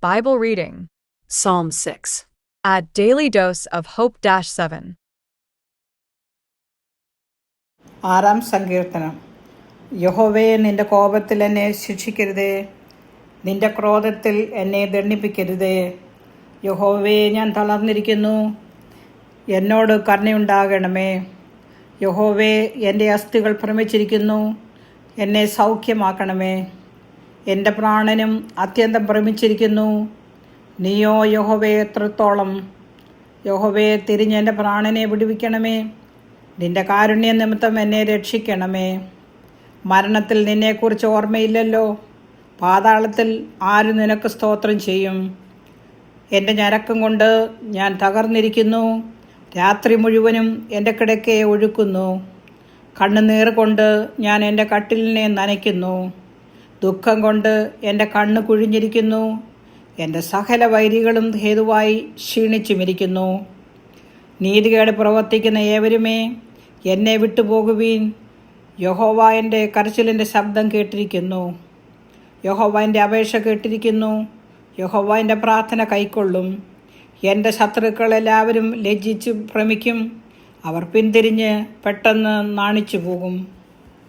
Bible reading. Psalm 6. Add daily dose of Hope-7. ആറാം സങ്കീർത്തനം. യഹോവേ, നിന്റെ കോപത്തിൽ എന്നെ ശിക്ഷിക്കരുതേ, നിന്റെ ക്രോധത്തിൽ എന്നെ ദണ്ഡിപ്പിക്കരുതേ. യഹോവേ, ഞാൻ തളർന്നിരിക്കുന്നു, എന്നോട് കരുണയുണ്ടാകണമേ. യഹോവേ, എൻ്റെ അസ്ഥികൾ ഭ്രമിച്ചിരിക്കുന്നു, എന്നെ സൗഖ്യമാക്കണമേ. എൻ്റെ പ്രാണനും അത്യന്തം ഭ്രമിച്ചിരിക്കുന്നു, നീയോ യഹോവേ എത്രത്തോളം. യഹോവേ, തിരിഞ്ഞ് എൻ്റെ പ്രാണനെ വിടുവിക്കണമേ. നിന്റെ കാരുണ്യ നിമിത്തം എന്നെ രക്ഷിക്കണമേ. മരണത്തിൽ നിന്നെക്കുറിച്ച് ഓർമ്മയില്ലല്ലോ, പാതാളത്തിൽ ആര് നിനക്ക് സ്തോത്രം ചെയ്യും? എൻ്റെ ഞരക്കം കൊണ്ട് ഞാൻ തകർന്നിരിക്കുന്നു, രാത്രി മുഴുവനും എൻ്റെ കിടക്കയെ ഒഴുക്കുന്നു. കണ്ണുനീർ കൊണ്ട് ഞാൻ എൻ്റെ കട്ടിലിനെ നനയ്ക്കുന്നു, ദുഃഖം കൊണ്ട് എൻ്റെ കണ്ണ് കുഴിഞ്ഞിരിക്കുന്നു. എൻ്റെ സകല വൈരികളും ഹേതുവായി ക്ഷീണിച്ചുമിരിക്കുന്നു. നീതികേട് പ്രവർത്തിക്കുന്ന ഏവരുമേ, എന്നെ വിട്ടുപോകുവീൻ. യഹോവ എൻ്റെ കരച്ചിലിൻ്റെ ശബ്ദം കേട്ടിരിക്കുന്നു, യഹോവ എൻ്റെ അപേക്ഷ കേട്ടിരിക്കുന്നു. യഹോവ എൻ്റെ പ്രാർത്ഥന കൈക്കൊള്ളും. എൻ്റെ ശത്രുക്കൾ എല്ലാവരും ലജ്ജിച്ച് ഭ്രമിക്കും, അവർ പിന്തിരിഞ്ഞ് പെട്ടെന്ന് നാണിച്ചു പോകും.